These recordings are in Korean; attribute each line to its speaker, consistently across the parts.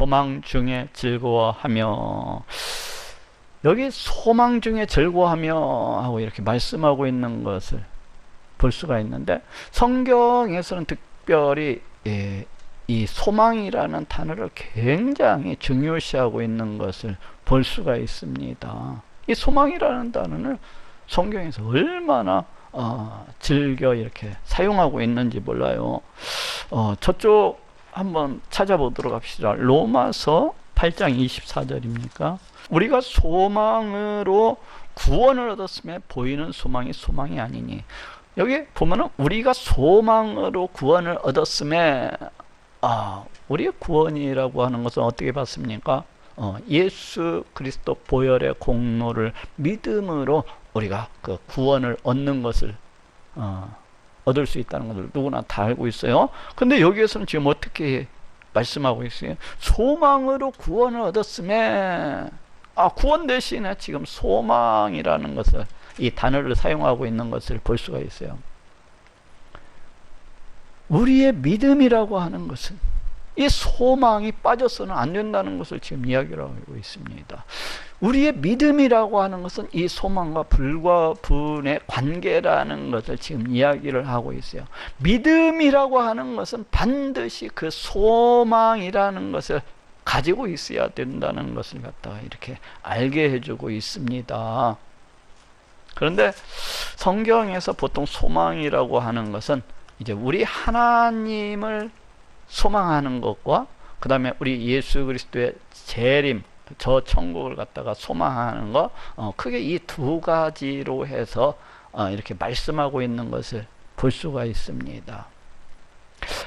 Speaker 1: 소망 중에 즐거워하며, 여기 소망 중에 즐거워하며 하고 이렇게 말씀하고 있는 것을 볼 수가 있는데, 성경에서는 특별히 이 소망이라는 단어를 굉장히 중요시하고 있는 것을 볼 수가 있습니다. 이 소망이라는 단어는 성경에서 얼마나 즐겨 이렇게 사용하고 있는지 몰라요. 저쪽 한번 찾아보도록 합시다. 로마서 8장 24절입니까? 우리가 소망으로 구원을 얻었음에 보이는 소망이 소망이 아니니. 여기 보면은 우리가 소망으로 구원을 얻었음에, 우리의 구원이라고 하는 것은 어떻게 봤습니까? 예수 그리스도 보혈의 공로를 믿음으로 우리가 그 구원을 얻는 것을 얻을 수 있다는 것을 누구나 다 알고 있어요. 근데 여기에서는 지금 어떻게 말씀하고 있어요? 소망으로 구원을 얻었음에, 구원 대신에 지금 소망이라는 것을, 이 단어를 사용하고 있는 것을 볼 수가 있어요. 우리의 믿음이라고 하는 것은 이 소망이 빠져서는 안 된다는 것을 지금 이야기를 하고 있습니다. 우리의 믿음이라고 하는 것은 이 소망과 불과 분의 관계라는 것을 지금 이야기를 하고 있어요. 믿음이라고 하는 것은 반드시 그 소망이라는 것을 가지고 있어야 된다는 것을 갖다가 이렇게 알게 해주고 있습니다. 그런데 성경에서 보통 소망이라고 하는 것은 이제 우리 하나님을 소망하는 것과 그 다음에 우리 예수 그리스도의 재림, 저 천국을 갖다가 소망하는 것, 크게 이 두 가지로 해서 이렇게 말씀하고 있는 것을 볼 수가 있습니다.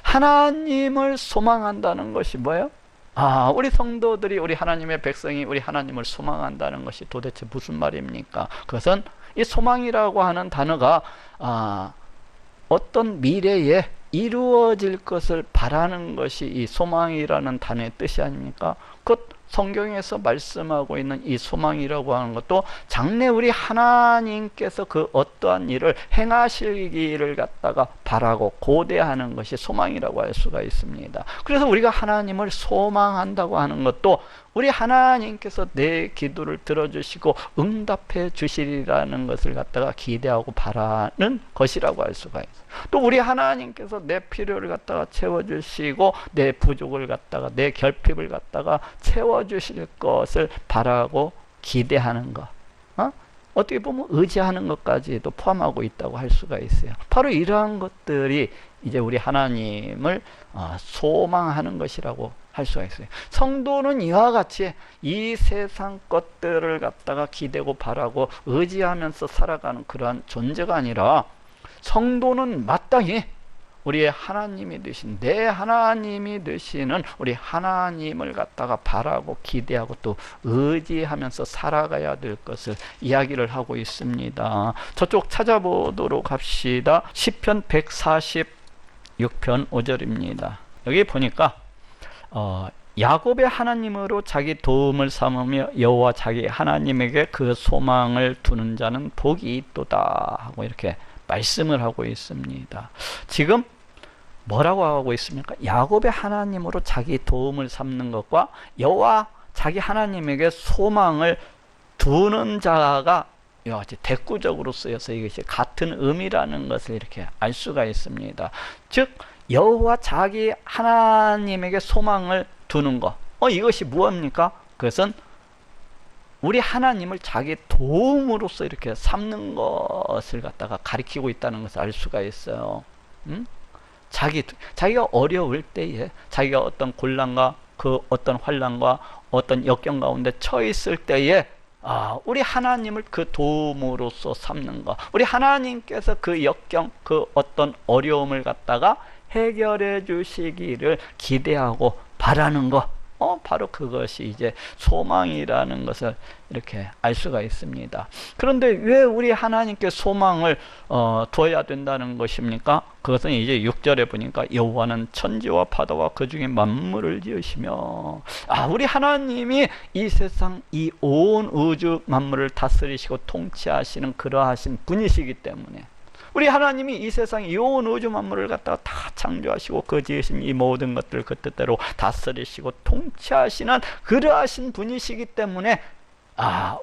Speaker 1: 하나님을 소망한다는 것이 뭐예요? 우리 성도들이, 우리 하나님의 백성이 우리 하나님을 소망한다는 것이 도대체 무슨 말입니까? 그것은 이 소망이라고 하는 단어가 어떤 미래에 이루어질 것을 바라는 것이 이 소망이라는 단어의 뜻이 아닙니까? 곧 성경에서 말씀하고 있는 이 소망이라고 하는 것도 장래 우리 하나님께서 그 어떠한 일을 행하시기를 갖다가 바라고 고대하는 것이 소망이라고 할 수가 있습니다. 그래서 우리가 하나님을 소망한다고 하는 것도 우리 하나님께서 내 기도를 들어주시고 응답해 주시리라는 것을 갖다가 기대하고 바라는 것이라고 할 수가 있어요. 또 우리 하나님께서 내 필요를 갖다가 채워주시고 내 부족을 갖다가, 내 결핍을 갖다가 채워주실 것을 바라고 기대하는 것, 어떻게 보면 의지하는 것까지도 포함하고 있다고 할 수가 있어요. 바로 이러한 것들이 이제 우리 하나님을 소망하는 것이라고 할 수가 있어요. 성도는 이와 같이 이 세상 것들을 갖다가 기대고 바라고 의지하면서 살아가는 그러한 존재가 아니라, 성도는 마땅히 우리의 하나님이 되신, 내 하나님이 되시는 우리 하나님을 갖다가 바라고 기대하고 또 의지하면서 살아가야 될 것을 이야기를 하고 있습니다. 저쪽 찾아보도록 합시다. 시편 146편 5절입니다. 여기 보니까 야곱의 하나님으로 자기 도움을 삼으며 여호와 자기 하나님에게 그 소망을 두는 자는 복이 있도다 하고 이렇게 말씀을 하고 있습니다. 지금 뭐라고 하고 있습니까? 야곱의 하나님으로 자기 도움을 삼는 것과 여호와 자기 하나님에게 소망을 두는 자가 이와 같이 대꾸적으로 쓰여서 이것이 같은 의미라는 것을 이렇게 알 수가 있습니다. 즉 여호와 자기 하나님에게 소망을 두는 것, 이것이 무엇입니까? 그것은 우리 하나님을 자기 도움으로서 이렇게 삼는 것을 갖다가 가리키고 있다는 것을 알 수가 있어요. 자기가 어려울 때에, 자기가 어떤 곤란과 그 어떤 환난과 어떤 역경 가운데 처해 있을 때에 우리 하나님을 그 도움으로서 삼는 것, 우리 하나님께서 그 역경, 그 어떤 어려움을 갖다가 해결해 주시기를 기대하고 바라는 것, 바로 그것이 이제 소망이라는 것을 이렇게 알 수가 있습니다. 그런데 왜 우리 하나님께 소망을 둬야 된다는 것입니까? 그것은 이제 6절에 보니까 여호와는 천지와 바다와 그 중에 만물을 지으시며, 우리 하나님이 이 세상, 이 온 우주 만물을 다스리시고 통치하시는 그러하신 분이시기 때문에, 우리 하나님이 이 세상 이 온 우주 만물을 갖다가 다 창조하시고 그 지으신 이 모든 것들을 그 뜻대로 다스리시고 통치하시는 그러하신 분이시기 때문에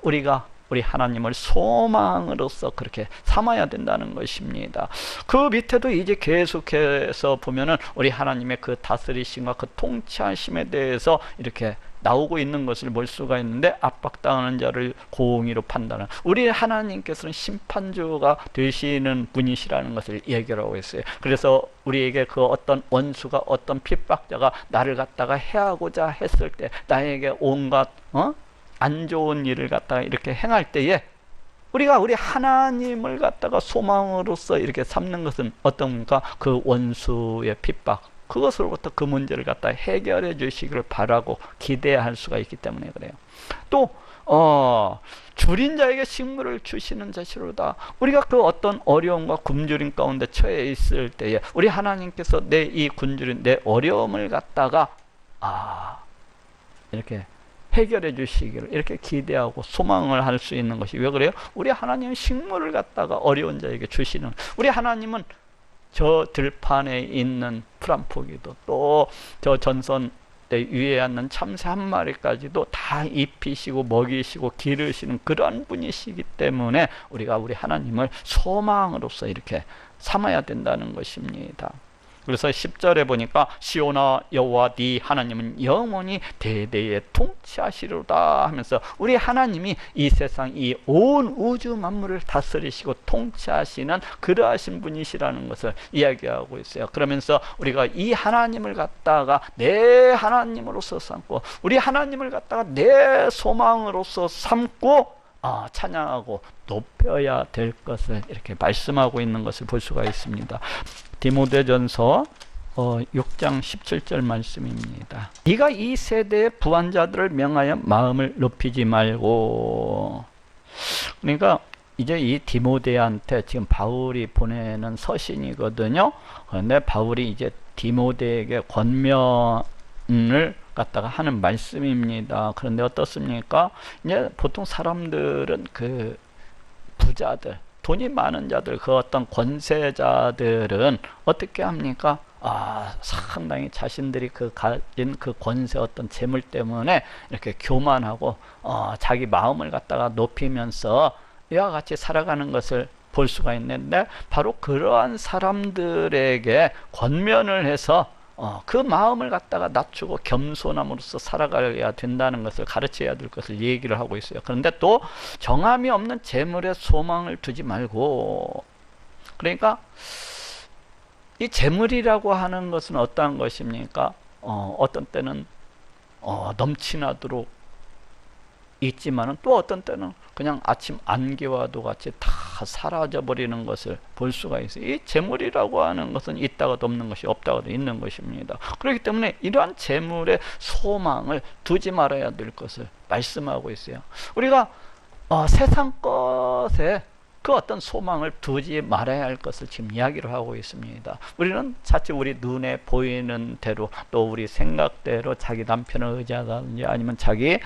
Speaker 1: 우리가 우리 하나님을 소망으로서 그렇게 삼아야 된다는 것입니다. 그 밑에도 이제 계속해서 보면은 우리 하나님의 그 다스리심과 그 통치하심에 대해서 이렇게 나오고 있는 것을 볼 수가 있는데, 압박당하는 자를 공의로 판단하는, 우리 하나님께서는 심판주가 되시는 분이시라는 것을 얘기하고 있어요. 그래서 우리에게 그 어떤 원수가, 어떤 핍박자가 나를 갖다가 해하고자 했을 때, 나에게 온갖 안 좋은 일을 갖다가 이렇게 행할 때에 우리가 우리 하나님을 갖다가 소망으로서 이렇게 삼는 것은 어떤가? 그 원수의 핍박, 그것으로부터 그 문제를 갖다 해결해 주시기를 바라고 기대할 수가 있기 때문에 그래요. 또 줄인 자에게 식물을 주시는 자시로다. 우리가 그 어떤 어려움과 굶주림 가운데 처해 있을 때에 우리 하나님께서 내 이 굶주림, 내 어려움을 갖다가 이렇게 해결해 주시기를 이렇게 기대하고 소망을 할 수 있는 것이, 왜 그래요? 우리 하나님은 식물을 갖다가 어려운 자에게 주시는, 우리 하나님은 저 들판에 있는 풀 한 포기도, 또 저 전선 위에 앉는 참새 한 마리까지도 다 입히시고 먹이시고 기르시는 그러한 분이시기 때문에 우리가 우리 하나님을 소망으로서 이렇게 삼아야 된다는 것입니다. 그래서 10절에 보니까 시온아 여호와 네 하나님은 영원히 대대에 통치하시리로다 하면서 우리 하나님이 이 세상, 이 온 우주 만물을 다스리시고 통치하시는 그러하신 분이시라는 것을 이야기하고 있어요. 그러면서 우리가 이 하나님을 갖다가 내 하나님으로서 삼고, 우리 하나님을 갖다가 내 소망으로서 삼고 찬양하고 높여야 될 것을 이렇게 말씀하고 있는 것을 볼 수가 있습니다. 디모데전서 6장 17절 말씀입니다. 네가 이 세대의 부한자들을 명하여 마음을 높이지 말고. 그러니까 이제 이 디모데한테 지금 바울이 보내는 서신이거든요. 그런데 바울이 이제 디모데에게 권면을 갖다가 하는 말씀입니다. 그런데 어떻습니까? 이제 보통 사람들은 그 부자들, 돈이 많은 자들, 그 어떤 권세자들은 어떻게 합니까? 상당히 자신들이 그 가진 그 권세, 어떤 재물 때문에 이렇게 교만하고 자기 마음을 갖다가 높이면서 이와 같이 살아가는 것을 볼 수가 있는데, 바로 그러한 사람들에게 권면을 해서 그 마음을 갖다가 낮추고 겸손함으로써 살아가야 된다는 것을 가르쳐야 될 것을 얘기를 하고 있어요. 그런데 또 정함이 없는 재물에 소망을 두지 말고, 그러니까 이 재물이라고 하는 것은 어떠한 것입니까? 어떤 때는 넘치나도록 있지만은 또 어떤 때는 그냥 아침 안개와도 같이 다 사라져 버리는 것을 볼 수가 있어요. 이 재물이라고 하는 것은 있다가도 없는 것이, 없다가도 있는 것입니다. 그렇기 때문에 이러한 재물의 소망을 두지 말아야 될 것을 말씀하고 있어요. 우리가 세상 것에 그 어떤 소망을 두지 말아야 할 것을 지금 이야기를 하고 있습니다. 우리는 자칫 우리 눈에 보이는 대로, 또 우리 생각대로 자기 남편을 의지하다든지, 아니면 자기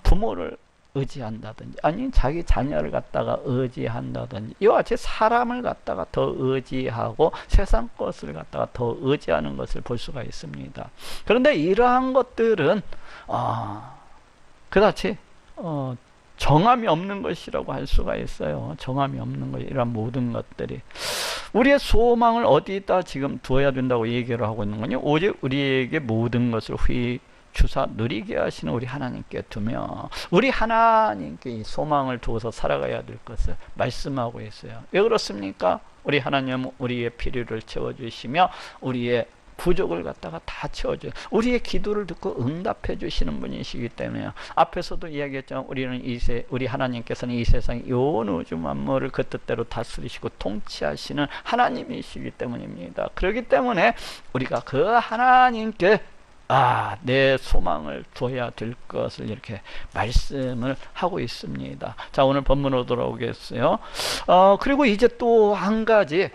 Speaker 1: 부모를 의지한다든지, 아니면 자기 자녀를 갖다가 의지한다든지, 이와 같이 사람을 갖다가 더 의지하고 세상 것을 갖다가 더 의지하는 것을 볼 수가 있습니다. 그런데 이러한 것들은 그다지 정함이 없는 것이라고 할 수가 있어요. 정함이 없는 것, 이런 모든 것들이 우리의 소망을 어디다 지금 두어야 된다고 얘기를 하고 있는 거냐? 오직 우리에게 모든 것을 주사 누리게 하시는 우리 하나님께 두며, 우리 하나님께 이 소망을 두어서 살아가야 될 것을 말씀하고 있어요. 왜 그렇습니까? 우리 하나님은 우리의 필요를 채워주시며 우리의 부족을 갖다가 다 채워줘요. 우리의 기도를 듣고 응답해 주시는 분이시기 때문에, 앞에서도 이야기했지만 우리 하나님께서는 이 세상 온 우주 만물을 그 뜻대로 다스리시고 통치하시는 하나님이시기 때문입니다. 그렇기 때문에 우리가 그 하나님께 내 소망을 둬야 될 것을 이렇게 말씀을 하고 있습니다. 자, 오늘 본문으로 돌아오겠어요. 그리고 이제 또 한 가지,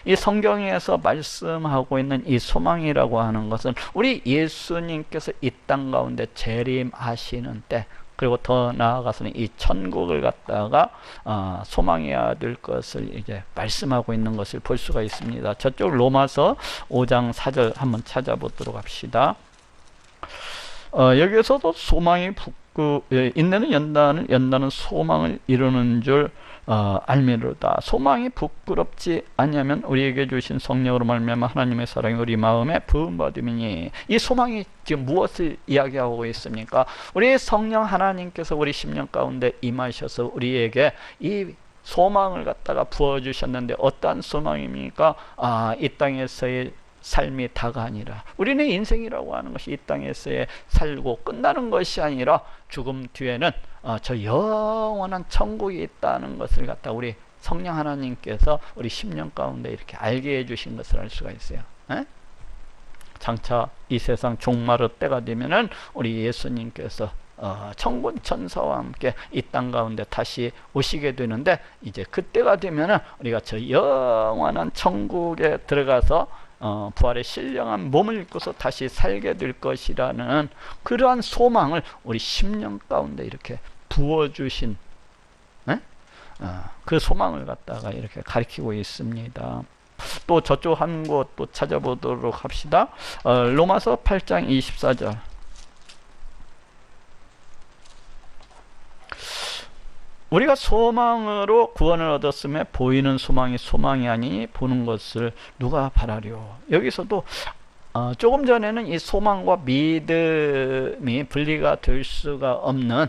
Speaker 1: 이 성경에서 말씀하고 있는 이 소망이라고 하는 것은 우리 예수님께서 이 땅 가운데 재림하시는 때, 그리고 더 나아가서는 이 천국을 갖다가 소망해야 될 것을 이제 말씀하고 있는 것을 볼 수가 있습니다. 저쪽 로마서 5장 4절 한번 찾아보도록 합시다. 여기에서도 소망이 인내는 연단은 소망을 이루는 줄 알미로다. 소망이 부끄럽지 아니하면 우리에게 주신 성령으로 말미암아 하나님의 사랑이 우리 마음에 부음받음이니. 이 소망이 지금 무엇을 이야기하고 있습니까? 우리 성령 하나님께서 우리 심령 가운데 임하셔서 우리에게 이 소망을 갖다가 부어주셨는데 어떠한 소망입니까? 이 땅에서의 삶이 다가 아니라, 우리는 인생이라고 하는 것이 이 땅에서의 살고 끝나는 것이 아니라 죽음 뒤에는 저 영원한 천국이 있다는 것을 갖다 우리 성령 하나님께서 우리 심령 가운데 이렇게 알게 해주신 것을 알 수가 있어요. 장차 이 세상 종말의 때가 되면은 우리 예수님께서 천군 천사와 함께 이 땅 가운데 다시 오시게 되는데, 이제 그때가 되면은 우리가 저 영원한 천국에 들어가서 부활의 신령한 몸을 입고서 다시 살게 될 것이라는 그러한 소망을 우리 심령 가운데 이렇게 부어주신 그 소망을 갖다가 이렇게 가리키고 있습니다. 또 저쪽 한 곳 또 찾아보도록 합시다. 로마서 8장 24절. 우리가 소망으로 구원을 얻었음에 보이는 소망이 아니니 보는 것을 누가 바라려. 여기서도 조금 전에는 이 소망과 믿음이 분리가 될 수가 없는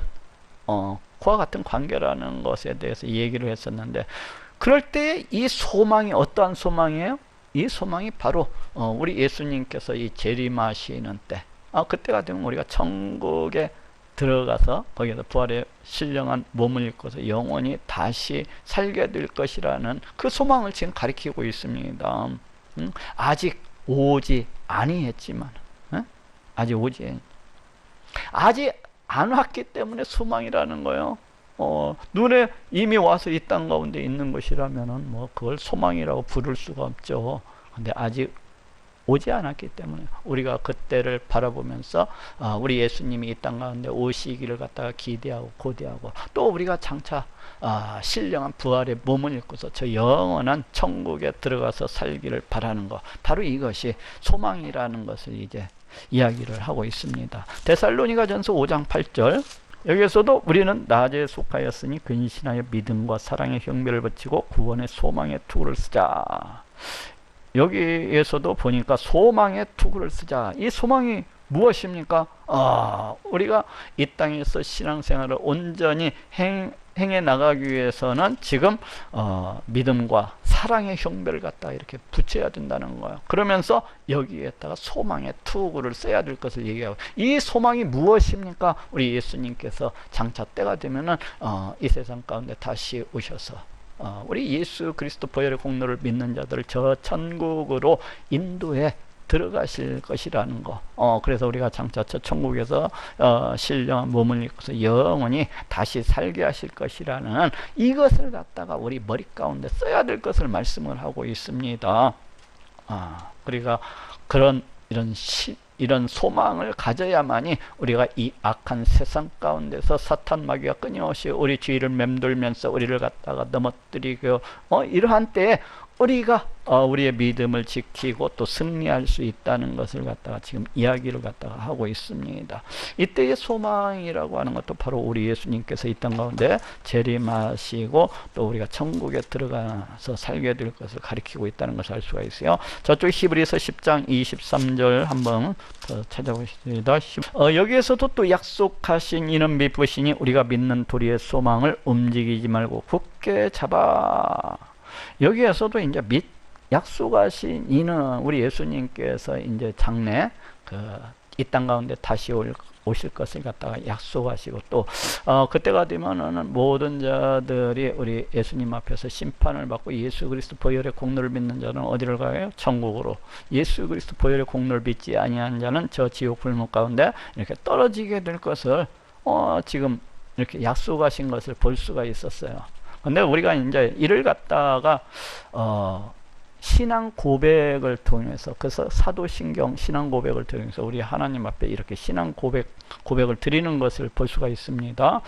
Speaker 1: 그와 같은 관계라는 것에 대해서 얘기를 했었는데, 그럴 때 이 소망이 어떠한 소망이에요? 이 소망이 바로 우리 예수님께서 이 재림하시는 때, 그때가 되면 우리가 천국에 들어가서 거기에서 부활의 신령한 몸을 입고서 영원히 다시 살게 될 것이라는 그 소망을 지금 가리키고 있습니다. 아직 오지 아니했지만, 아직 안 왔기 때문에 소망이라는 거예요. 눈에 이미 와서 이 땅 가운데 있는 것이라면은 뭐 그걸 소망이라고 부를 수가 없죠. 근데 아직 오지 않았기 때문에 우리가 그때를 바라보면서 우리 예수님이 이 땅 가운데 오시기를 갖다가 기대하고 고대하고, 또 우리가 장차 신령한 부활의 몸을 입고서 저 영원한 천국에 들어가서 살기를 바라는 것, 바로 이것이 소망이라는 것을 이제 이야기를 하고 있습니다. 데살로니가전서 5장 8절. 여기에서도 우리는 낮에 속하였으니 근신하여 믿음과 사랑의 형배를 붙이고 구원의 소망의 투구를 쓰자. 여기에서도 보니까 소망의 투구를 쓰자. 이 소망이 무엇입니까? 우리가 이 땅에서 신앙생활을 온전히 행해 나가기 위해서는 지금 믿음과 사랑의 형배를 갖다 이렇게 붙여야 된다는 거예요. 그러면서 여기에다가 소망의 투구를 써야 될 것을 얘기하고, 이 소망이 무엇입니까? 우리 예수님께서 장차 때가 되면은 이 세상 가운데 다시 오셔서 우리 예수 그리스도 보혈의 공로를 믿는 자들을 저 천국으로 인도해 들어가실 것이라는 거. 그래서 우리가 장차 저 천국에서 신령한 몸을 입고서 영원히 다시 살게 하실 것이라는 이것을 갖다가 우리 머리 가운데 써야 될 것을 말씀을 하고 있습니다. 우리가 이런 소망을 가져야만이 우리가 이 악한 세상 가운데서 사탄 마귀가 끊임없이 우리 주위를 맴돌면서 우리를 갖다가 넘어뜨리고 이러한 때에 우리가 우리의 믿음을 지키고 또 승리할 수 있다는 것을 갖다가 지금 이야기를 갖다가 하고 있습니다. 이때의 소망이라고 하는 것도 바로 우리 예수님께서 이 땅 가운데 재림하시고 또 우리가 천국에 들어가서 살게 될 것을 가리키고 있다는 것을 알 수가 있어요. 저쪽 히브리서 10장 23절 한번 더 찾아보십니다. 여기에서도 또 약속하신 이는 믿으시니 우리가 믿는 도리의 소망을 움직이지 말고 굳게 잡아. 여기에서도 이제 약속하신 이는 우리 예수님께서 이제 장래 이 땅 가운데 다시 오실 것을 갖다가 약속하시고, 또 그때가 되면은 모든 자들이 우리 예수님 앞에서 심판을 받고 예수 그리스도 보혈의 공로를 믿는 자는 어디를 가요? 천국으로. 예수 그리스도 보혈의 공로를 믿지 아니한 자는 저 지옥 불문 가운데 이렇게 떨어지게 될 것을 지금 이렇게 약속하신 것을 볼 수가 있었어요. 근데 우리가 이제 이를 갖다가 신앙 고백을 통해서, 그래서 사도신경 신앙 고백을 통해서 우리 하나님 앞에 이렇게 신앙 고백을 드리는 것을 볼 수가 있습니다.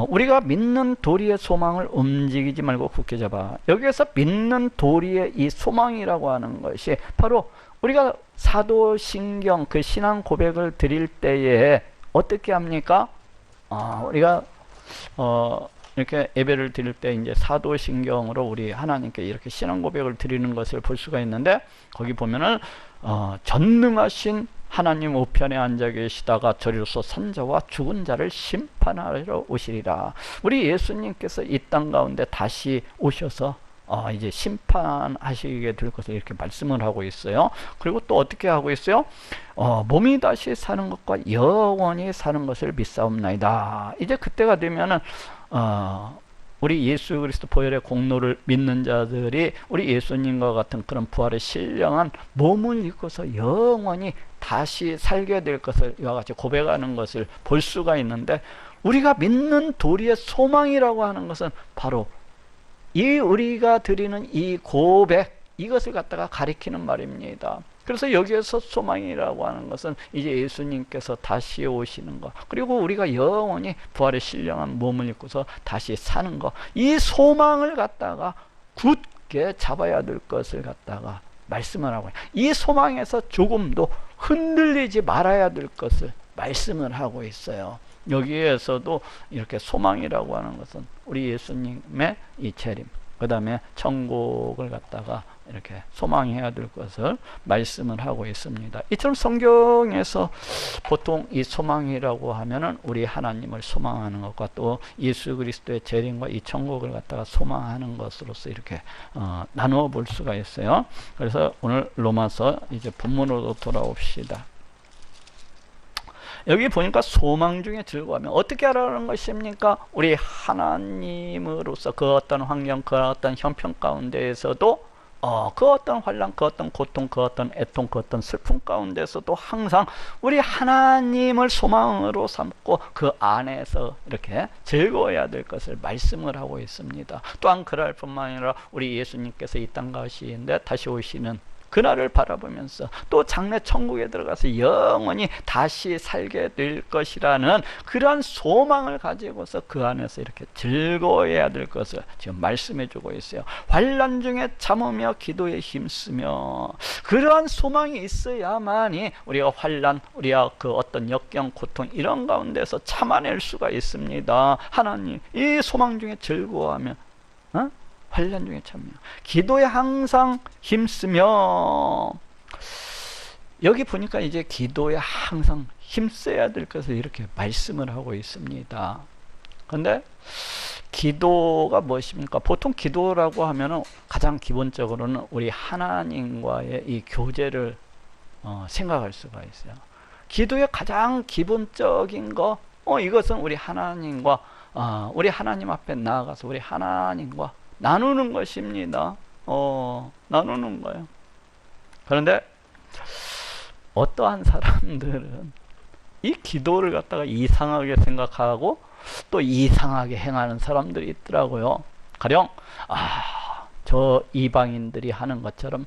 Speaker 1: 우리가 믿는 도리의 소망을 움직이지 말고 굳게 잡아. 여기에서 믿는 도리의 이 소망이라고 하는 것이 바로 우리가 사도신경 그 신앙 고백을 드릴 때에 어떻게 합니까? 우리가 이렇게 예배를 드릴 때 이제 사도신경으로 우리 하나님께 이렇게 신앙 고백을 드리는 것을 볼 수가 있는데, 거기 보면은 전능하신 하나님 우편에 앉아 계시다가 저리로서 산자와 죽은 자를 심판하러 오시리라. 우리 예수님께서 이 땅 가운데 다시 오셔서 이제 심판하시게 될 것을 이렇게 말씀을 하고 있어요. 그리고 또 어떻게 하고 있어요? 몸이 다시 사는 것과 영원히 사는 것을 믿사옵나이다. 이제 그때가 되면은 우리 예수 그리스도 보혈의 공로를 믿는 자들이 우리 예수님과 같은 그런 부활의 신령한 몸을 입고서 영원히 다시 살게 될 것을 이와 같이 고백하는 것을 볼 수가 있는데, 우리가 믿는 도리의 소망이라고 하는 것은 바로 이 우리가 드리는 이 고백, 이것을 갖다가 가리키는 말입니다. 그래서 여기에서 소망이라고 하는 것은 이제 예수님께서 다시 오시는 것, 그리고 우리가 영원히 부활의 신령한 몸을 입고서 다시 사는 것, 이 소망을 갖다가 굳게 잡아야 될 것을 갖다가 말씀을 하고, 이 소망에서 조금도 흔들리지 말아야 될 것을 말씀을 하고 있어요. 여기에서도 이렇게 소망이라고 하는 것은 우리 예수님의 이 재림, 그 다음에 천국을 갖다가 이렇게 소망해야 될 것을 말씀을 하고 있습니다. 이처럼 성경에서 보통 이 소망이라고 하면은 우리 하나님을 소망하는 것과 또 예수 그리스도의 재림과 이 천국을 갖다가 소망하는 것으로서 이렇게 나누어 볼 수가 있어요. 그래서 오늘 로마서 이제 본문으로 돌아옵시다. 여기 보니까 소망 중에 즐거워하면 어떻게 하라는 것입니까? 우리 하나님으로서 그 어떤 환경, 그 어떤 형편 가운데에서도 그 어떤 환난, 그 어떤 고통, 그 어떤 애통, 그 어떤 슬픔 가운데서도 항상 우리 하나님을 소망으로 삼고 그 안에서 이렇게 즐거워해야 될 것을 말씀을 하고 있습니다. 또한 그럴 뿐만 아니라 우리 예수님께서 이 땅 가시는데 다시 오시는 그날을 바라보면서 또 장래 천국에 들어가서 영원히 다시 살게 될 것이라는 그러한 소망을 가지고서 그 안에서 이렇게 즐거워해야 될 것을 지금 말씀해 주고 있어요. 환난 중에 참으며 기도에 힘쓰며, 그러한 소망이 있어야만이 우리가 환난, 우리가 그 어떤 역경, 고통 이런 가운데서 참아낼 수가 있습니다. 하나님, 이 소망 중에 즐거워하며 환난 중에 참여, 기도에 항상 힘쓰며. 여기 보니까 이제 기도에 항상 힘써야 될 것을 이렇게 말씀을 하고 있습니다. 그런데 기도가 무엇입니까? 보통 기도라고 하면은 가장 기본적으로는 우리 하나님과의 이 교제를 생각할 수가 있어요. 기도의 가장 기본적인 거, 이것은 우리 하나님과 우리 하나님 앞에 나아가서 우리 하나님과 나누는 것입니다. 나누는 거예요. 그런데 어떠한 사람들은 이 기도를 갖다가 이상하게 생각하고 또 이상하게 행하는 사람들이 있더라고요. 가령 저 이방인들이 하는 것처럼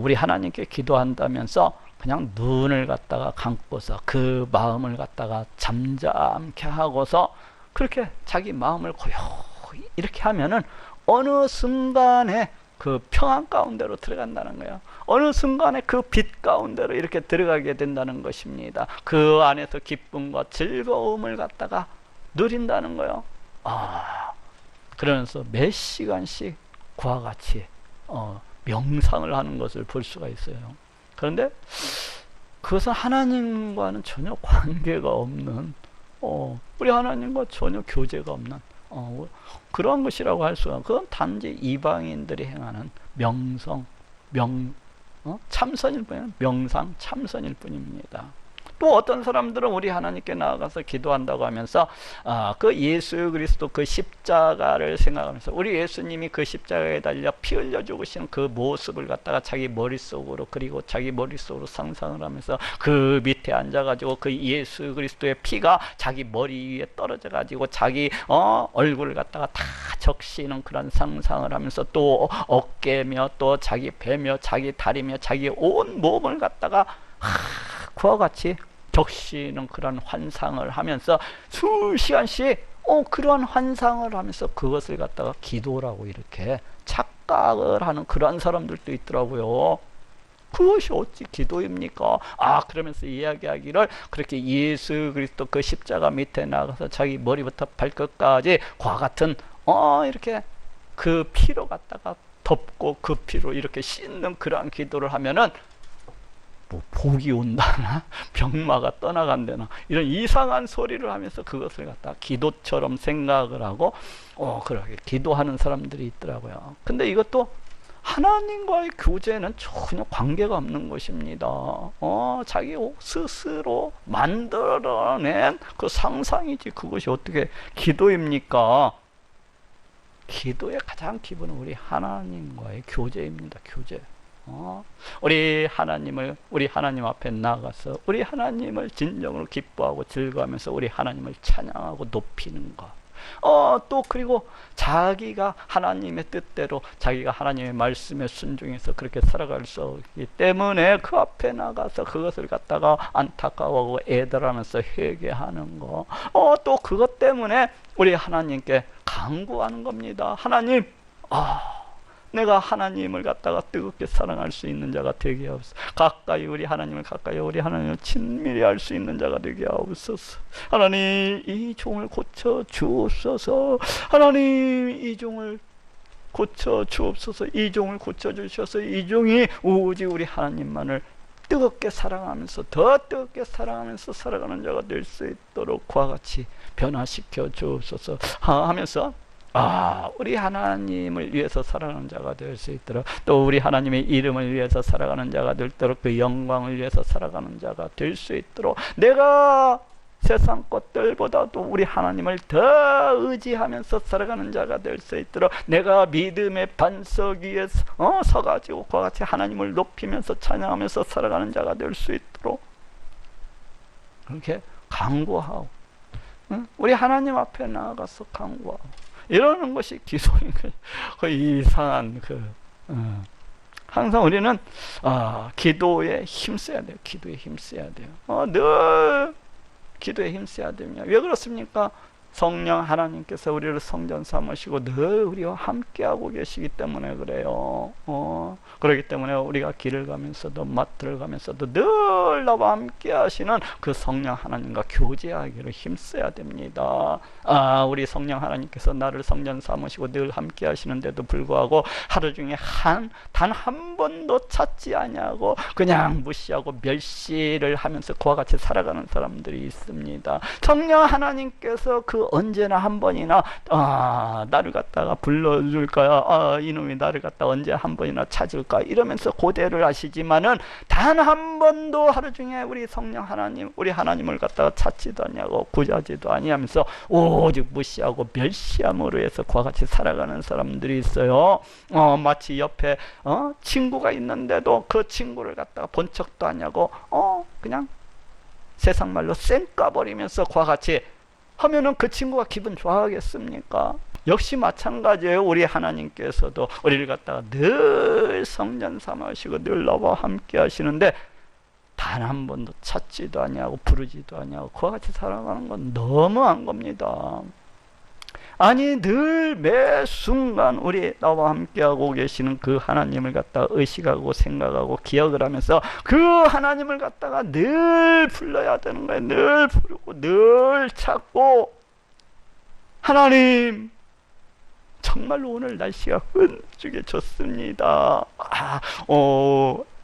Speaker 1: 우리 하나님께 기도한다면서 그냥 눈을 갖다가 감고서 그 마음을 갖다가 잠잠케 하고서 그렇게 자기 마음을 고요히 이렇게 하면은 어느 순간에 그 평안 가운데로 들어간다는 거예요. 어느 순간에 그 빛 가운데로 이렇게 들어가게 된다는 것입니다. 그 안에서 기쁨과 즐거움을 갖다가 누린다는 거예요. 그러면서 몇 시간씩 그와 같이 명상을 하는 것을 볼 수가 있어요. 그런데 그것은 하나님과는 전혀 관계가 없는, 우리 하나님과 전혀 교제가 없는 그런 것이라고 할 수가, 그건 단지 이방인들이 행하는 참선일 뿐이에요. 명상 참선일 뿐입니다. 또 어떤 사람들은 우리 하나님께 나아가서 기도한다고 하면서 그 예수 그리스도 그 십자가를 생각하면서 우리 예수님이 그 십자가에 달려 피 흘려 죽으시는 그 모습을 갖다가 자기 머릿속으로 그리고 자기 머릿속으로 상상을 하면서 그 밑에 앉아가지고 그 예수 그리스도의 피가 자기 머리 위에 떨어져 가지고 자기 얼굴을 갖다가 다 적시는 그런 상상을 하면서 또 어깨며 또 자기 배며 자기 다리며 자기 온 몸을 갖다가 그와 같이 적시는 그런 환상을 하면서 수시간씩 그런 환상을 하면서 그것을 갖다가 기도라고 이렇게 착각을 하는 그런 사람들도 있더라고요. 그것이 어찌 기도입니까? 그러면서 이야기하기를 그렇게 예수 그리스도 그 십자가 밑에 나가서 자기 머리부터 발끝까지 그와 같은 이렇게 그 피로 갖다가 덮고 그 피로 이렇게 씻는 그러한 기도를 하면은 뭐 복이 온다나 병마가 떠나간다나 이런 이상한 소리를 하면서 그것을 갖다 기도처럼 생각을 하고 그렇게 기도하는 사람들이 있더라고요. 근데 이것도 하나님과의 교제는 전혀 관계가 없는 것입니다. 자기 스스로 만들어낸 그 상상이지 그것이 어떻게 기도입니까? 기도의 가장 기본은 우리 하나님과의 교제입니다. 교제. 우리 하나님 앞에 나가서 우리 하나님을 진정으로 기뻐하고 즐거워하면서 우리 하나님을 찬양하고 높이는 것. 또 그리고 자기가 하나님의 뜻대로 자기가 하나님의 말씀에 순종해서 그렇게 살아갈 수 있기 때문에 그 앞에 나가서 그것을 갖다가 안타까워하고 애들하면서 회개하는 거. 또 그것 때문에 우리 하나님께 간구하는 겁니다. 하나님, 내가 하나님을 갖다가 뜨겁게 사랑할 수 있는 자가 되게 하옵소서. 가까이 우리 하나님을 친밀히 할 수 있는 자가 되게 하옵소서. 하나님, 이 종을 고쳐 주옵소서. 하나님, 이 종을 고쳐 주옵소서. 이 종을 고쳐 주셔서 이 종이 오직 우리 하나님만을 뜨겁게 사랑하면서 더 뜨겁게 사랑하면서 살아가는 자가 될 수 있도록 그와 같이 변화시켜 주옵소서 하면서 우리 하나님을 위해서 살아가는 자가 될 수 있도록 또 우리 하나님의 이름을 위해서 살아가는 자가 되도록 그 영광을 위해서 살아가는 자가 될 수 있도록 내가 세상 것들보다도 우리 하나님을 더 의지하면서 살아가는 자가 될 수 있도록 내가 믿음의 반석 위에 서가지고 그와 같이 하나님을 높이면서 찬양하면서 살아가는 자가 될 수 있도록 그렇게 간구하고 우리 하나님 앞에 나아가서 간구하고 이러는 것이 기도인 거예요. 거의 이상한 항상 우리는 기도에 힘써야 돼요. 기도에 힘써야 돼요. 늘 기도에 힘써야 됩니다. 왜 그렇습니까? 성령 하나님께서 우리를 성전 삼으시고 늘 우리와 함께하고 계시기 때문에 그래요. 그렇기 때문에 우리가 길을 가면서도 마트를 가면서도 늘 나와 함께 하시는 그 성령 하나님과 교제하기를 힘써야 됩니다. 우리 성령 하나님께서 나를 성전 삼으시고 늘 함께 하시는데도 불구하고 하루 중에 단 한 번도 찾지 아니하고 그냥 무시하고 멸시를 하면서 그와 같이 살아가는 사람들이 있습니다. 성령 하나님께서 그 언제나 한 번이나 나를 갖다가 불러줄까요? 이놈이 나를 갖다 언제 한 번이나 찾을까? 이러면서 고대를 하시지만은 단 한 번도 하루 중에 우리 성령 하나님, 우리 하나님을 갖다가 찾지도 아니하고 구하지도 아니하면서 오직 무시하고 멸시함으로 해서 그와 같이 살아가는 사람들이 있어요. 마치 옆에 친구가 있는데도 그 친구를 갖다가 본 척도 아니하고 그냥 세상 말로 쌩까버리면서 그와 같이 하면은 그 친구가 기분 좋아하겠습니까? 역시 마찬가지예요. 우리 하나님께서도 우리를 갖다가 늘 성전 삼으시고 늘 나와 함께 하시는데 단 한 번도 찾지도 아니하고 부르지도 아니하고 그와 같이 살아가는 건 너무한 겁니다. 아니 늘 매 순간 우리 나와 함께하고 계시는 그 하나님을 갖다가 의식하고 생각하고 기억을 하면서 그 하나님을 갖다가 늘 불러야 되는 거예요. 늘 부르고 늘 찾고 하나님 정말로 오늘 날씨가 끈적이 좋습니다.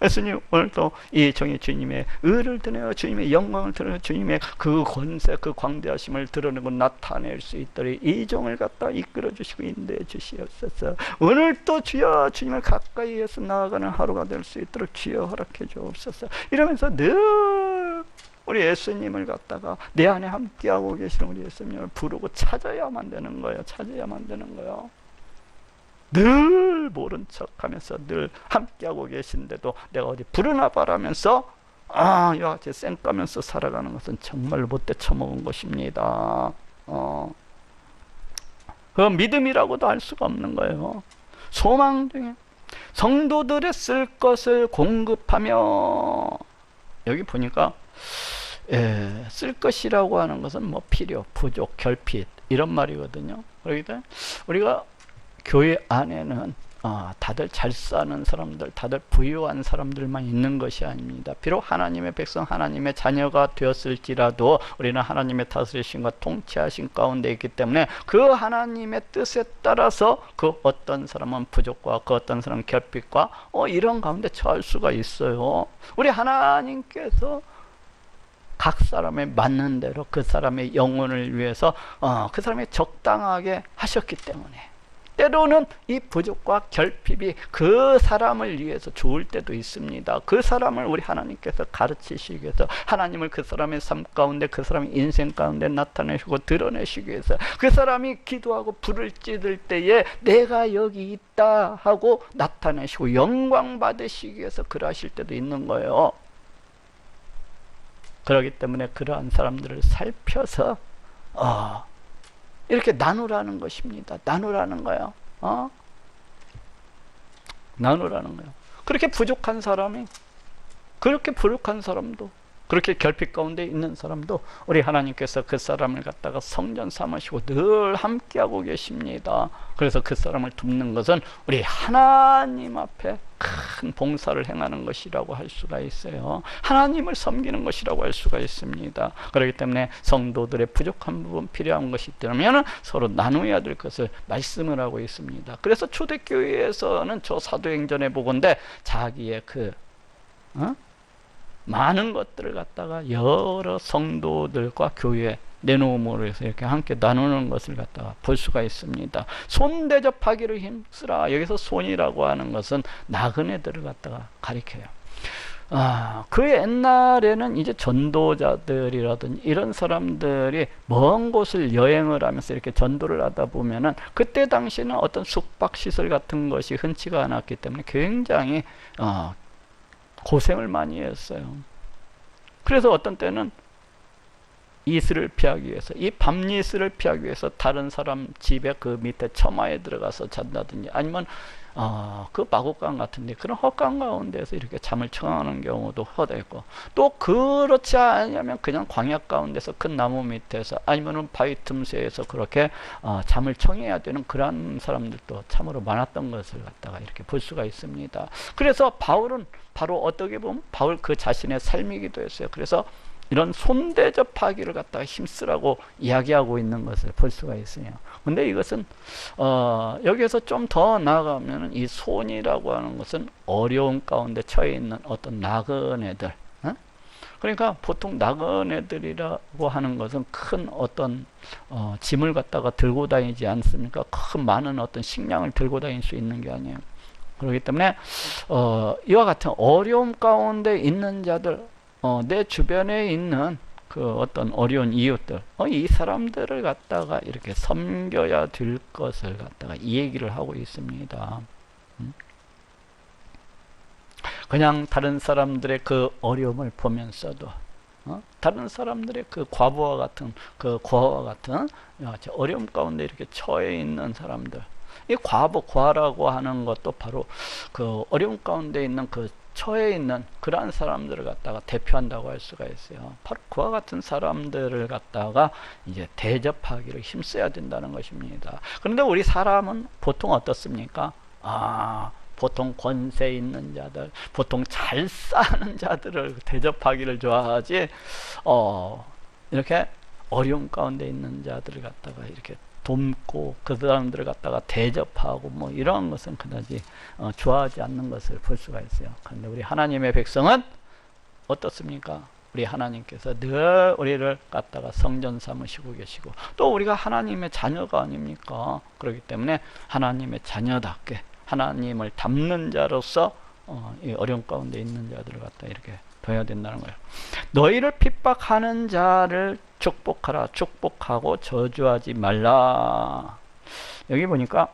Speaker 1: 예수님 오늘도 이 정의 주님의 의를 드러내어 주님의 영광을 드러내어 주님의 그 권세 그 광대하심을 드러내고 나타낼 수 있도록 이 종을 갖다 이끌어 주시고 인도해 주시옵소서. 오늘 또 주여 주님을 가까이에서 나아가는 하루가 될 수 있도록 주여 허락해 주옵소서. 이러면서 늘 우리 예수님을 갖다가 내 안에 함께하고 계시는 우리 예수님을 부르고 찾아야만 되는 거예요. 찾아야만 되는 거예요. 늘 모른 척하면서 늘 함께하고 계신데도 내가 어디 부르나 봐라면서 이와 같이 쌩까면서 살아가는 것은 정말 못돼 처먹은 것입니다. 그 믿음이라고도 할 수가 없는 거예요. 소망 중에 성도들의 쓸 것을 공급하며, 여기 보니까 쓸 것이라고 하는 것은 뭐 필요, 부족, 결핍 이런 말이거든요. 그렇기 때문에 우리가 교회 안에는 다들 잘 사는 사람들, 다들 부유한 사람들만 있는 것이 아닙니다. 비록 하나님의 백성, 하나님의 자녀가 되었을지라도 우리는 하나님의 다스리심과 통치하심 가운데 있기 때문에 그 하나님의 뜻에 따라서 그 어떤 사람은 부족과 그 어떤 사람은 결핍과 이런 가운데 처할 수가 있어요. 우리 하나님께서 각 사람에 맞는 대로 그 사람의 영혼을 위해서 그 사람이 적당하게 하셨기 때문에 때로는 이 부족과 결핍이 그 사람을 위해서 좋을 때도 있습니다. 그 사람을 우리 하나님께서 가르치시기 위해서, 하나님을 그 사람의 삶 가운데, 그 사람의 인생 가운데 나타내시고 드러내시기 위해서, 그 사람이 기도하고 불을 찌들 때에 내가 여기 있다 하고 나타내시고 영광 받으시기 위해서 그러하실 때도 있는 거예요. 그렇기 때문에 그러한 사람들을 살펴서 이렇게 나누라는 것입니다. 나누라는 거예요. 나누라는 거예요. 그렇게 부족한 사람이, 그렇게 부족한 사람도, 그렇게 결핍 가운데 있는 사람도 우리 하나님께서 그 사람을 갖다가 성전 삼으시고 늘 함께하고 계십니다. 그래서 그 사람을 돕는 것은 우리 하나님 앞에 큰 봉사를 행하는 것이라고 할 수가 있어요. 하나님을 섬기는 것이라고 할 수가 있습니다. 그렇기 때문에 성도들의 부족한 부분, 필요한 것이 있다면 서로 나누어야 될 것을 말씀을 하고 있습니다. 그래서 초대교회에서는 저 사도행전에 보건대 자기의 많은 것들을 갖다가 여러 성도들과 교회에 내놓음으로 해서 이렇게 함께 나누는 것을 갖다가 볼 수가 있습니다. 손 대접하기를 힘쓰라. 여기서 손이라고 하는 것은 나그네들을 갖다가 가리켜요. 그 옛날에는 이제 전도자들이라든지 이런 사람들이 먼 곳을 여행을 하면서 이렇게 전도를 하다 보면은 그때 당시에는 어떤 숙박시설 같은 것이 흔치가 않았기 때문에 굉장히 고생을 많이 했어요. 그래서 어떤 때는 이슬을 피하기 위해서, 이 밤이슬을 피하기 위해서 다른 사람 집에 그 밑에 처마에 들어가서 잔다든지, 아니면 그 마곡강 같은데 그런 헛강 가운데서 이렇게 잠을 청하는 경우도 허다했고, 또 그렇지 않으면 그냥 광야 가운데서 큰 나무 밑에서, 아니면은 바위 틈새에서 그렇게 잠을 청해야 되는 그런 사람들도 참으로 많았던 것을 갖다가 이렇게 볼 수가 있습니다. 그래서 바울은 바로 어떻게 보면 바울 그 자신의 삶이기도 했어요. 그래서 이런 손대접하기를 갖다가 힘쓰라고 이야기하고 있는 것을 볼 수가 있어요. 근데 이것은 여기에서 좀 더 나아가면 이 손이라고 하는 것은 어려움 가운데 처해 있는 어떤 나그네들, 그러니까 보통 나그네들이라고 하는 것은 큰 어떤 짐을 갖다가 들고 다니지 않습니까? 큰 많은 어떤 식량을 들고 다닐 수 있는 게 아니에요. 그렇기 때문에 이와 같은 어려움 가운데 있는 자들, 내 주변에 있는 그 어떤 어려운 이웃들, 이 사람들을 갖다가 이렇게 섬겨야 될 것을 갖다가 이 얘기를 하고 있습니다. 그냥 다른 사람들의 그 어려움을 보면서도, 다른 사람들의 그 과부와 같은, 그 고아와 같은 어려움 가운데 이렇게 처해 있는 사람들, 이 과부, 고아라고 하는 것도 바로 그 어려움 가운데 있는 그 처해 있는 그러한 사람들을 갖다가 대표한다고 할 수가 있어요. 바로 그와 같은 사람들을 갖다가 이제 대접하기를 힘써야 된다는 것입니다. 그런데 우리 사람은 보통 어떻습니까? 보통 권세 있는 자들, 보통 잘 사는 자들을 대접하기를 좋아하지, 이렇게 어려움 가운데 있는 자들을 갖다가 이렇게 돕고 그 사람들을 갖다가 대접하고 뭐 이런 것은 그다지 좋아하지 않는 것을 볼 수가 있어요. 그런데 우리 하나님의 백성은 어떻습니까? 우리 하나님께서 늘 우리를 갖다가 성전 삼으시고 계시고, 또 우리가 하나님의 자녀가 아닙니까? 그렇기 때문에 하나님의 자녀답게 하나님을 닮는 자로서 이 어려움 가운데 있는 자들을 갖다 이렇게 둬야 된다는 거예요. 너희를 핍박하는 자를 축복하라. 축복하고 저주하지 말라. 여기 보니까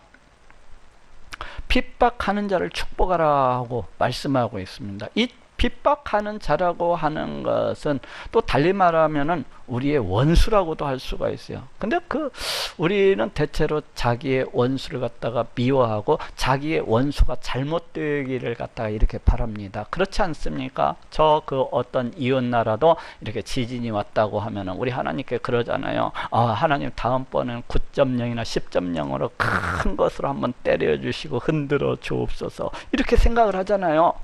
Speaker 1: 핍박하는 자를 축복하라 하고 말씀하고 있습니다. 이 핍박하는 자라고 하는 것은 또 달리 말하면은 우리의 원수라고도 할 수가 있어요. 근데 우리는 대체로 자기의 원수를 갖다가 미워하고 자기의 원수가 잘못되기를 갖다가 이렇게 바랍니다. 그렇지 않습니까? 어떤 이웃 나라도 이렇게 지진이 왔다고 하면은 우리 하나님께 그러잖아요. 하나님 다음번에는 9.0이나 10.0으로 큰 것으로 한번 때려 주시고 흔들어 주옵소서. 이렇게 생각을 하잖아요.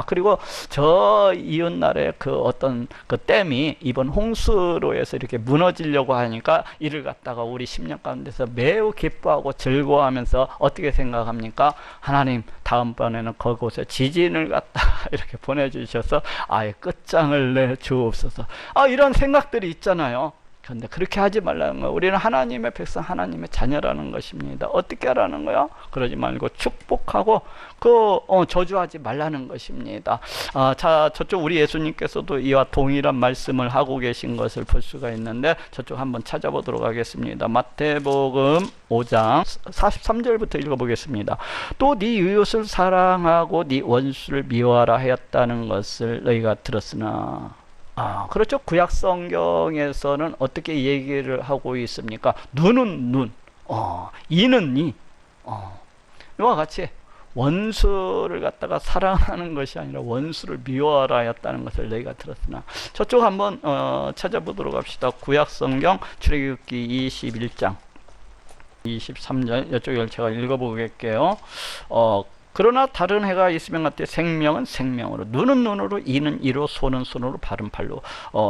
Speaker 1: 그리고 저 이웃나라의 어떤 댐이 이번 홍수로 해서 이렇게 무너지려고 하니까 이를 갖다가 우리 심령 가운데서 매우 기뻐하고 즐거워하면서 어떻게 생각합니까? 하나님 다음번에는 그곳에 지진을 갖다가 이렇게 보내주셔서 아예 끝장을 내 주옵소서. 이런 생각들이 있잖아요. 그런데 그렇게 하지 말라는 거예요. 우리는 하나님의 백성, 하나님의 자녀라는 것입니다. 어떻게 하라는 거예요? 그러지 말고 축복하고 저주하지 말라는 것입니다. 저쪽 우리 예수님께서도 이와 동일한 말씀을 하고 계신 것을 볼 수가 있는데 저쪽 한번 찾아보도록 하겠습니다. 마태복음 5장 43절부터 읽어보겠습니다. 또 네 이웃을 사랑하고 네 원수를 미워하라 하였다는 것을 너희가 들었으나. 그렇죠. 구약 성경에서는 어떻게 얘기를 하고 있습니까? 눈은 눈, 이는 이. 이와 같이 원수를 갖다가 사랑하는 것이 아니라 원수를 미워하라 하였다는 것을 너희가 들었으나. 저쪽 한번 찾아보도록 합시다. 구약 성경 출애굽기 21장 23절 이쪽을 제가 읽어보겠게요. 그러나 다른 해가 있으면 같되 생명은 생명으로, 눈은 눈으로, 이는 이로, 손은 손으로, 발은 발로.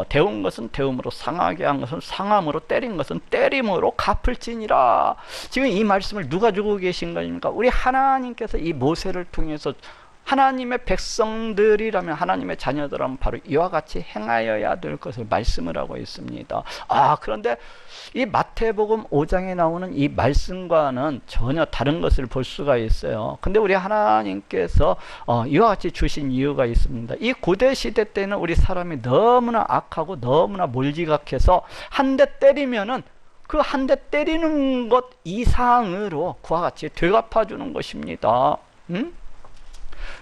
Speaker 1: 데운 것은 데움으로, 상하게 한 것은 상함으로, 때린 것은 때림으로 갚을지니라. 지금 이 말씀을 누가 주고 계신 겁니까? 우리 하나님께서 이 모세를 통해서 하나님의 백성들이라면, 하나님의 자녀들이라면 바로 이와 같이 행하여야 될 것을 말씀을 하고 있습니다. 그런데 이 마태복음 5장에 나오는 이 말씀과는 전혀 다른 것을 볼 수가 있어요. 근데 우리 하나님께서 이와 같이 주신 이유가 있습니다. 이 고대 시대 때는 우리 사람이 너무나 악하고 너무나 몰지각해서 한 대 때리면은 그 한 대 때리는 것 이상으로 그와 같이 되갚아 주는 것입니다.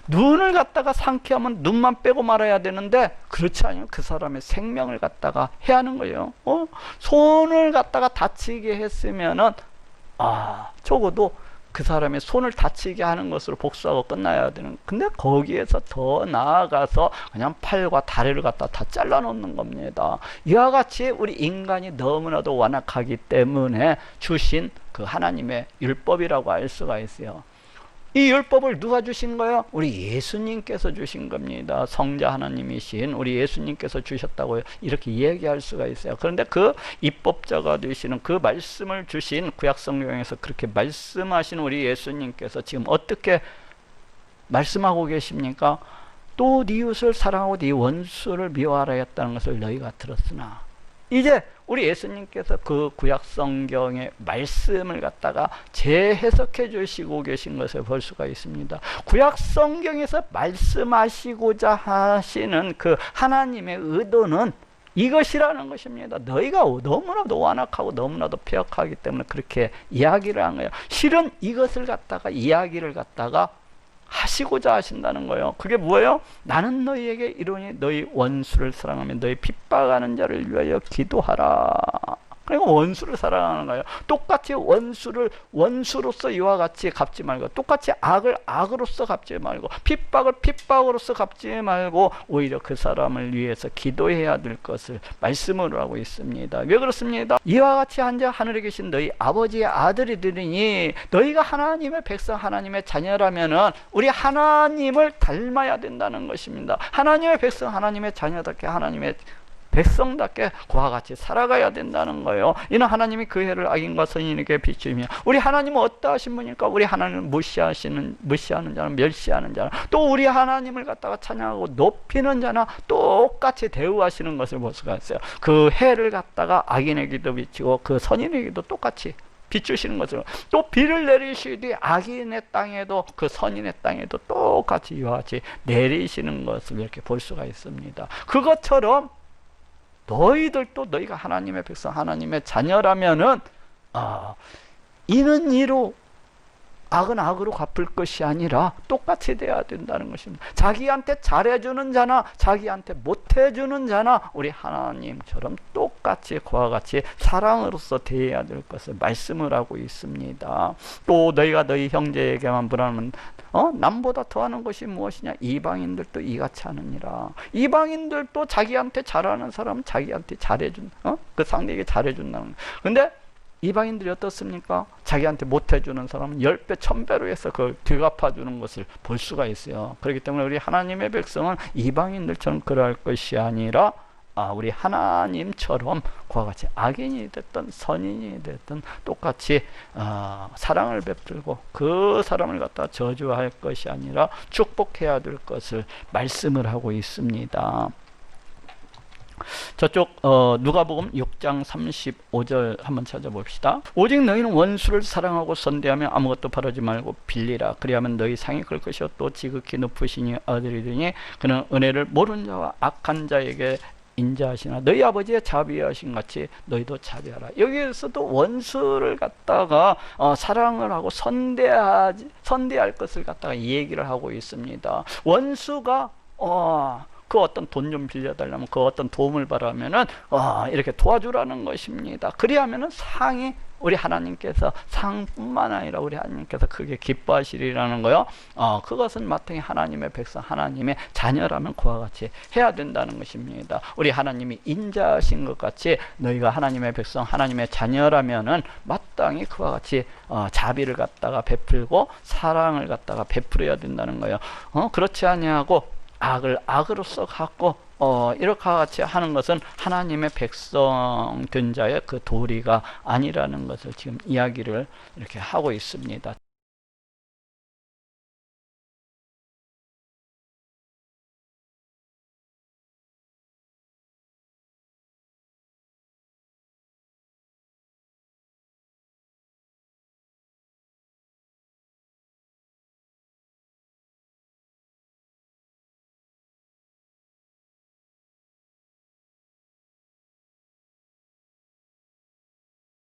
Speaker 1: 눈을 갖다가 상쾌하면 눈만 빼고 말아야 되는데 그렇지 않으면 그 사람의 생명을 갖다가 해야 하는 거예요. 손을 갖다가 다치게 했으면은 적어도 그 사람의 손을 다치게 하는 것으로 복수하고 끝나야 되는. 근데 거기에서 더 나아가서 그냥 팔과 다리를 갖다 다 잘라 놓는 겁니다. 이와 같이 우리 인간이 너무나도 완악하기 때문에 주신 그 하나님의 율법이라고 할 수가 있어요. 이 율법을 누가 주신 거예요? 우리 예수님께서 주신 겁니다. 성자 하나님이신 우리 예수님께서 주셨다고 이렇게 얘기할 수가 있어요. 그런데 그 입법자가 되시는 그 말씀을 주신 구약 성경에서 그렇게 말씀하신 우리 예수님께서 지금 어떻게 말씀하고 계십니까? 또 네 이웃을 사랑하고 네 원수를 미워하라 했다는 것을 너희가 들었으나. 이제 우리 예수님께서 그 구약 성경의 말씀을 갖다가 재해석해 주시고 계신 것을 볼 수가 있습니다. 구약 성경에서 말씀하시고자 하시는 그 하나님의 의도는 이것이라는 것입니다. 너희가 너무나도 완악하고 너무나도 폐역하기 때문에 그렇게 이야기를 한 거예요. 실은 이것을 갖다가 이야기를 갖다가 하시고자 하신다는 거예요. 그게 뭐예요? 나는 너희에게 이르노니 너희 원수를 사랑하며 너희 핍박하는 자를 위하여 기도하라. 그러니까 원수를 사랑하는 거예요. 똑같이 원수를 원수로서 이와 같이 갚지 말고, 똑같이 악을 악으로서 갚지 말고, 핍박을 핍박으로서 갚지 말고 오히려 그 사람을 위해서 기도해야 될 것을 말씀으로 하고 있습니다. 왜 그렇습니다? 이와 같이 앉아 하늘에 계신 너희 아버지의 아들이 되리니, 너희가 하나님의 백성, 하나님의 자녀라면은 우리 하나님을 닮아야 된다는 것입니다. 하나님의 백성, 하나님의 자녀답게, 하나님의 백성답게 그와 같이 살아가야 된다는 거예요. 이는 하나님이 그 해를 악인과 선인에게 비추며, 우리 하나님은 어떠하신 분입니까? 우리 하나님을 무시하는 자는, 멸시하는 자는, 또 우리 하나님을 갖다가 찬양하고 높이는 자나 똑같이 대우하시는 것을 볼 수가 있어요. 그 해를 갖다가 악인에게도 비치고 그 선인에게도 똑같이 비추시는 것으로 또 비를 내리시되 악인의 땅에도 그 선인의 땅에도 똑같이 이와 같이 내리시는 것을 이렇게 볼 수가 있습니다. 그것처럼 너희들도 너희가 하나님의 백성 하나님의 자녀라면은 이는 이로 악은 악으로 갚을 것이 아니라 똑같이 돼야 된다는 것입니다. 자기한테 잘해주는 자나 자기한테 못해주는 자나 우리 하나님처럼 똑같이 그와 같이 사랑으로서 대해야 될 것을 말씀을 하고 있습니다. 또 너희가 너희 형제에게만 불하면 남보다 더하는 것이 무엇이냐? 이방인들도 이같이 하느니라. 이방인들도 자기한테 잘하는 사람은 자기한테 잘해준 그 상대에게 잘해준다는 거예요. 근데 이방인들이 어떻습니까? 자기한테 못해주는 사람은 10배, 1000배로 해서 그걸 되갚아주는 것을 볼 수가 있어요. 그렇기 때문에 우리 하나님의 백성은 이방인들처럼 그럴 것이 아니라 우리 하나님처럼 그와 같이 악인이 됐든 선인이 됐든 똑같이 사랑을 베풀고 그 사람을 갖다 저주할 것이 아니라 축복해야 될 것을 말씀을 하고 있습니다. 저쪽 누가복음 6장 35절 한번 찾아봅시다. 오직 너희는 원수를 사랑하고 선대하며 아무것도 바라지 말고 빌리라. 그리하면 너희 상이 클 것이요 또 지극히 높으시니 아들이 되니 그는 은혜를 모르는 자와 악한 자에게 인자하시나 너희 아버지의 자비하신 같이 너희도 자비하라. 여기에서도 원수를 갖다가 사랑을 하고 선대할 것을 갖다가 얘기를 하고 있습니다. 원수가 그 어떤 돈 좀 빌려달라면 그 어떤 도움을 바라면은 이렇게 도와주라는 것입니다. 그리하면은 상이 우리 하나님께서 상뿐만 아니라 우리 하나님께서 크게 기뻐하시리라는 거요. 그것은 마땅히 하나님의 백성 하나님의 자녀라면 그와 같이 해야 된다는 것입니다. 우리 하나님이 인자하신 것 같이 너희가 하나님의 백성 하나님의 자녀라면은 마땅히 그와 같이 자비를 갖다가 베풀고 사랑을 갖다가 베풀어야 된다는 거예요. 그렇지 아니하고 악을 악으로서 갖고 이렇게 같이 하는 것은 하나님의 백성 된 자의 그 도리가 아니라는 것을 지금 이야기를 이렇게 하고 있습니다.